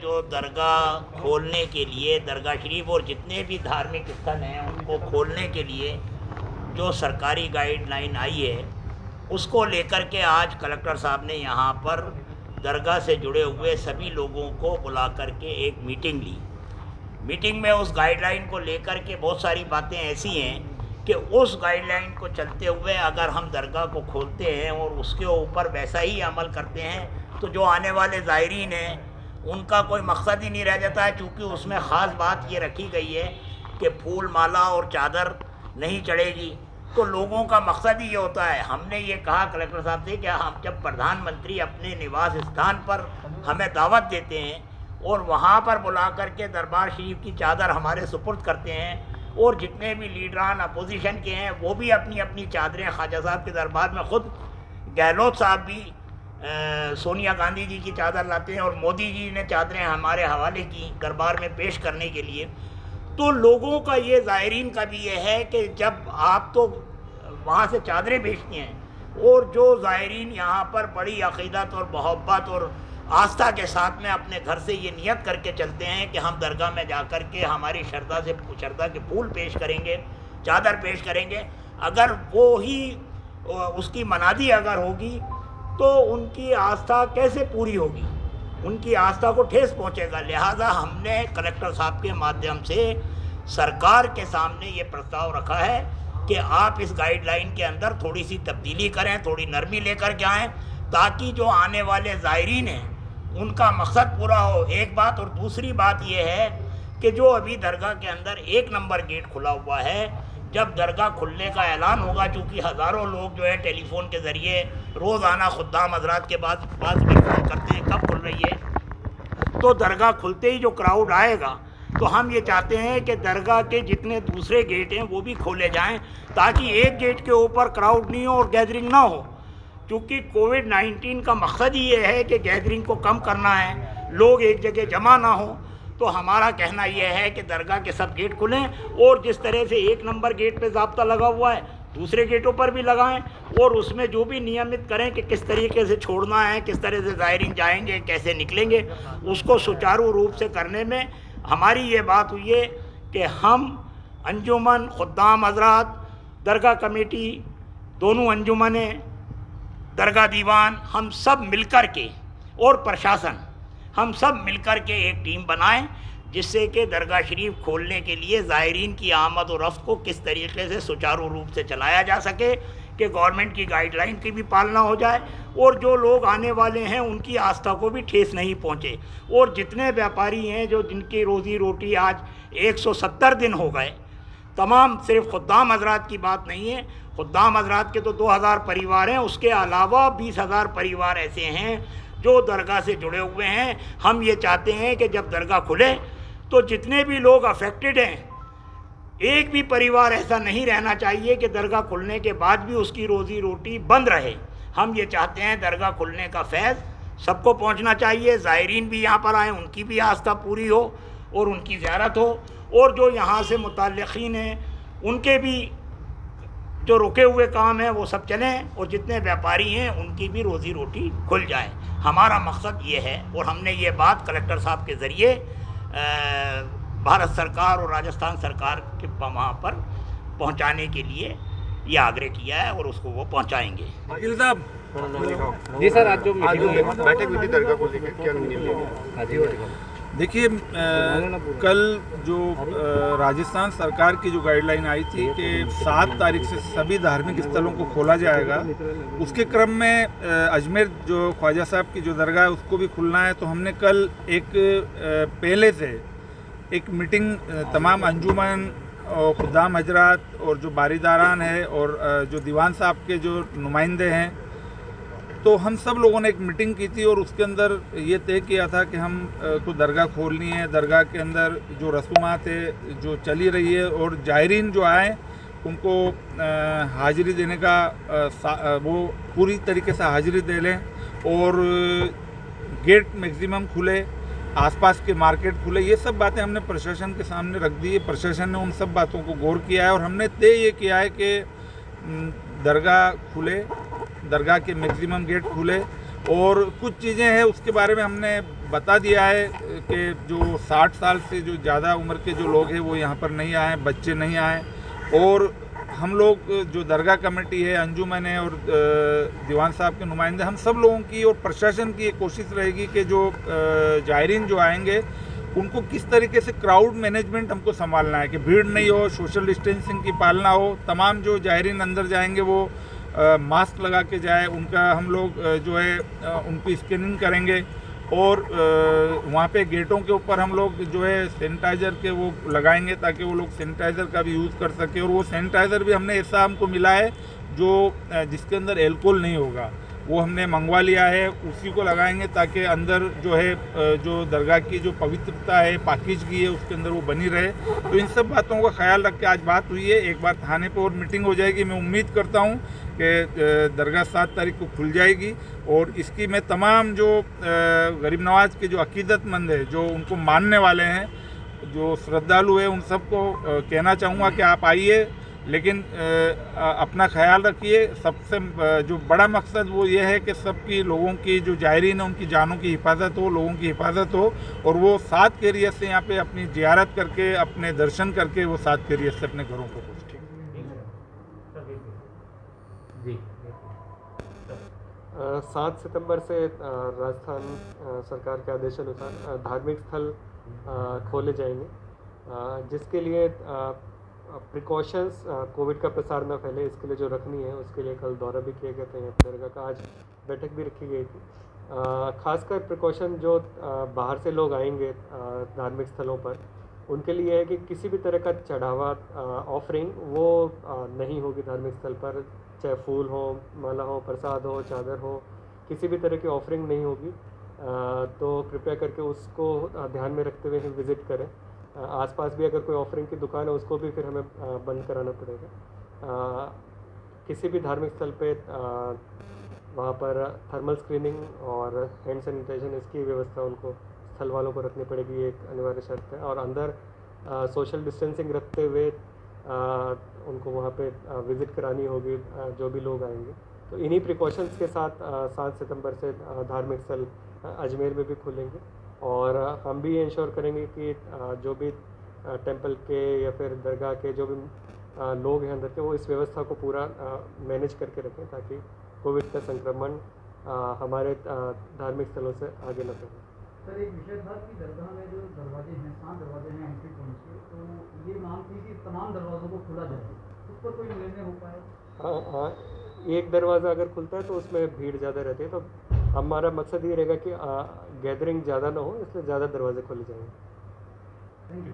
जो दरगाह खोलने के लिए, दरगाह शरीफ और जितने भी धार्मिक स्थल हैं उनको खोलने के लिए जो सरकारी गाइडलाइन आई है, उसको लेकर के आज कलेक्टर साहब ने यहाँ पर दरगाह से जुड़े हुए सभी लोगों को बुला कर के एक मीटिंग ली। मीटिंग में उस गाइडलाइन को लेकर के बहुत सारी बातें ऐसी हैं कि उस गाइडलाइन को चलते हुए अगर हम दरगाह को खोलते हैं और उसके ऊपर वैसा ही अमल करते हैं तो जो आने वाले ज़ायरीन हैं उनका कोई मकसद ही नहीं रह जाता है, क्योंकि उसमें ख़ास बात ये रखी गई है कि फूल माला और चादर नहीं चढ़ेगी। तो लोगों का मकसद ही ये होता है। हमने ये कहा कलेक्टर साहब से कि हम जब प्रधानमंत्री अपने निवास स्थान पर हमें दावत देते हैं और वहाँ पर बुला कर के दरबार शरीफ की चादर हमारे सुपुर्द करते हैं, और जितने भी लीडरान अपोजिशन के हैं वो भी अपनी अपनी चादरें ख्वाजा साहब के दरबार में, ख़ुद गहलोत साहब भी सोनिया गांधी जी की चादर लाते हैं और मोदी जी ने चादरें हमारे हवाले की दरबार में पेश करने के लिए। तो लोगों का ये, ज़ायरीन का भी ये है कि जब आप तो वहाँ से चादरें बेचते हैं और जो ज़ायरीन यहाँ पर बड़ी अक़ीदत और मोहब्बत और आस्था के साथ में अपने घर से ये नियत करके चलते हैं कि हम दरगाह में जा कर के हमारी श्रद्धा के फूल पेश करेंगे, चादर पेश करेंगे, अगर वो ही उसकी मनादी अगर होगी तो उनकी आस्था कैसे पूरी होगी, उनकी आस्था को ठेस पहुंचेगा। लिहाजा हमने कलेक्टर साहब के माध्यम से सरकार के सामने ये प्रस्ताव रखा है कि आप इस गाइडलाइन के अंदर थोड़ी सी तब्दीली करें, थोड़ी नरमी लेकर के आएँ, ताकि जो आने वाले ज़ायरीन हैं उनका मकसद पूरा हो, एक बात। और दूसरी बात ये है कि जो अभी दरगाह के अंदर 1 नंबर गेट खुला हुआ है, जब दरगाह खुलने का ऐलान होगा, चूँकि हज़ारों लोग जो है टेलीफोन के ज़रिए रोज़ाना खुद्दाम हज़रात के बाद भी फ़ोन करते हैं कब खुल रही है, तो दरगाह खुलते ही जो क्राउड आएगा, तो हम ये चाहते हैं कि दरगाह के जितने दूसरे गेट हैं वो भी खोले जाएँ, ताकि एक गेट के ऊपर क्राउड नहीं हो और गैदरिंग ना हो। क्योंकि कोविड-19 का मकसद ही ये है कि गैदरिंग को कम करना है, लोग एक जगह जमा ना हो। तो हमारा कहना यह है कि दरगाह के सब गेट खुलें और जिस तरह से 1 नंबर गेट पे ज़ाब्ता लगा हुआ है दूसरे गेटों पर भी लगाएं, और उसमें जो भी नियमित करें कि किस तरीके से छोड़ना है, किस तरह से ज़ायरीन जाएंगे, कैसे निकलेंगे, उसको सुचारू रूप से करने में हमारी ये बात हुई है कि हम अंजुमन, खुद्दाम हज़रात, दरगाह कमेटी, दोनों अंजुमनें, दरगाह दीवान, हम सब मिलकर के और प्रशासन, हम सब मिलकर के एक टीम बनाएं, जिससे कि दरगाह शरीफ खोलने के लिए ज़ायरीन की आमद और रफ्त को किस तरीके से सुचारू रूप से चलाया जा सके, कि गवर्नमेंट की गाइडलाइन की भी पालना हो जाए और जो लोग आने वाले हैं उनकी आस्था को भी ठेस नहीं पहुँचे। और जितने व्यापारी हैं जो जिनकी रोज़ी रोटी आज 170 दिन हो गए, तमाम, सिर्फ खुद्दाम हज़रात की बात नहीं है, खुद्दाम हज़रात के तो 2000 परिवार हैं, उसके अलावा 20,000 परिवार ऐसे हैं जो दरगाह से जुड़े हुए हैं। हम ये चाहते हैं कि जब दरगाह खुले तो जितने भी लोग अफेक्टेड हैं, एक भी परिवार ऐसा नहीं रहना चाहिए कि दरगाह खुलने के बाद भी उसकी रोज़ी रोटी बंद रहे। हम ये चाहते हैं दरगाह खुलने का फैज़ सबको पहुंचना चाहिए, ज़ायरीन भी यहाँ पर आएँ, उनकी भी आस्था पूरी हो और उनकी ज़ियारत हो, और जो यहाँ से मुतल्लिक़ीन हैं उनके भी जो रुके हुए काम हैं वो सब चलें, और जितने व्यापारी हैं उनकी भी रोज़ी रोटी खुल जाए। हमारा मकसद ये है, और हमने ये बात कलेक्टर साहब के ज़रिए भारत सरकार और राजस्थान सरकार के वहाँ पर पहुँचाने के लिए ये आग्रह किया है और उसको वो पहुँचाएँगे। वकील साहब जी सर, आज जो बैठक हुई थी दरगाह को लेकर क्या निर्णय? देखिए, कल जो राजस्थान सरकार की जो गाइडलाइन आई थी कि 7 तारीख से सभी धार्मिक स्थलों को खोला जाएगा, उसके क्रम में अजमेर जो ख्वाजा साहब की जो दरगाह है उसको भी खुलना है। तो हमने कल एक पहले से एक मीटिंग तमाम अंजुमन और खुद्दाम हजरात और जो बारीदारान है और जो दीवान साहब के जो नुमाइंदे हैं, तो हम सब लोगों ने एक मीटिंग की थी और उसके अंदर ये तय किया था कि हम को दरगाह खोलनी है। दरगाह के अंदर जो रसूमात है जो चली रही है, और ज़ायरीन जो आए उनको हाज़िरी देने का वो पूरी तरीके से हाज़िरी दे लें, और गेट मैक्सिमम खुले, आसपास के मार्केट खुले। ये सब बातें हमने प्रशासन के सामने रख दी है। प्रशासन ने उन सब बातों को गौर किया है और हमने तय ये किया है कि दरगाह खुले, दरगाह के मैक्सिमम गेट खुले, और कुछ चीज़ें हैं उसके बारे में हमने बता दिया है कि जो 60 साल से जो ज़्यादा उम्र के जो लोग हैं वो यहाँ पर नहीं आए, बच्चे नहीं आए। और हम लोग जो दरगाह कमेटी है, अंजुमन है और दीवान साहब के नुमाइंदे, हम सब लोगों की और प्रशासन की ये कोशिश रहेगी कि जो जायरीन जो आएंगे उनको किस तरीके से क्राउड मैनेजमेंट हमको संभालना है कि भीड़ नहीं हो, सोशल डिस्टेंसिंग की पालना हो। तमाम जो जायरीन अंदर जाएंगे वो मास्क लगा के जाए, उनका हम लोग जो है उनकी स्कैनिंग करेंगे। और वहाँ पे गेटों के ऊपर हम लोग जो है सैनिटाइज़र के वो लगाएंगे ताकि वो लोग सैनिटाइज़र का भी यूज़ कर सके। और वो सैनिटाइज़र भी हमने ऐसा हमको मिला है जो जिसके अंदर एल्कोहल नहीं होगा, वो हमने मंगवा लिया है, उसी को लगाएंगे ताकि अंदर जो है जो दरगाह की जो पवित्रता है, पाकीज़गी है, उसके अंदर वो बनी रहे। तो इन सब बातों का ख्याल रख के आज बात हुई है। एक बार थाने पर और मीटिंग हो जाएगी। मैं उम्मीद करता हूँ कि दरगाह 7 तारीख को खुल जाएगी। और इसकी मैं तमाम जो गरीब नवाज के जो अकीदतमंद है, जो उनको मानने वाले हैं, जो श्रद्धालु है, उन सबको कहना चाहूँगा कि आप आइए, लेकिन अपना ख्याल रखिए। सबसे जो बड़ा मकसद वो ये है कि सबकी लोगों की जो जायरीन है उनकी जानों की हिफाजत हो, लोगों की हिफाजत हो, और वो 7 खैरियत से यहाँ पे अपनी ज़ियारत करके, अपने दर्शन करके वो 7 खैरियत से अपने घरों को पहुँचे। जी 7 सितंबर से राजस्थान सरकार के आदेशानुसार धार्मिक स्थल खोले जाएंगे, जिसके लिए प्रिकॉशंस कोविड का प्रसार न फैले इसके लिए जो रखनी है, उसके लिए कल दौरा भी किया गया था यहाँ पर दरगाह का। आज बैठक भी रखी गई थी। खासकर प्रिकॉशन जो बाहर से लोग आएंगे धार्मिक स्थलों पर, उनके लिए है कि किसी भी तरह का चढ़ावा, ऑफरिंग वो नहीं होगी धार्मिक स्थल पर। चाहे फूल हो, माला हो, प्रसाद हो, चादर हो, किसी भी तरह की ऑफरिंग नहीं होगी। तो कृपया करके उसको ध्यान में रखते हुए विज़िट करें। आसपास भी अगर कोई ऑफरिंग की दुकान है उसको भी फिर हमें बंद कराना पड़ेगा। किसी भी धार्मिक स्थल पे वहाँ पर थर्मल स्क्रीनिंग और हैंड सैनिटाइजेशन इसकी व्यवस्था उनको स्थल वालों को रखनी पड़ेगी, एक अनिवार्य शर्त है। और अंदर सोशल डिस्टेंसिंग रखते हुए उनको वहाँ पे विज़िट करानी होगी जो भी लोग आएंगे। तो इन्हीं प्रिकॉशंस के साथ 7 सितंबर से धार्मिक स्थल अजमेर में भी खुलेंगे। और हम भी ये इंश्योर करेंगे कि जो भी टेंपल के या फिर दरगाह के जो भी लोग हैं अंदर के, वो इस व्यवस्था को पूरा मैनेज करके रखें ताकि कोविड का संक्रमण हमारे धार्मिक स्थलों से आगे न बढ़े। सर, एक विषय था कि दरगाह में जो दरवाजे हैं, 7 दरवाजे हैं एंट्री पॉइंट के, तो ये मांग थी कि तमाम दरवाज़ों को खोला जाए, उस पर कोई निर्णय हो पाया? हाँ, एक दरवाज़ा अगर खुलता है तो उसमें भीड़ ज़्यादा रहती है, तो हमारा मकसद ये रहेगा कि गैदरिंग ज़्यादा ना हो, इसलिए ज़्यादा दरवाजे खोले जाएंगे। Thank you.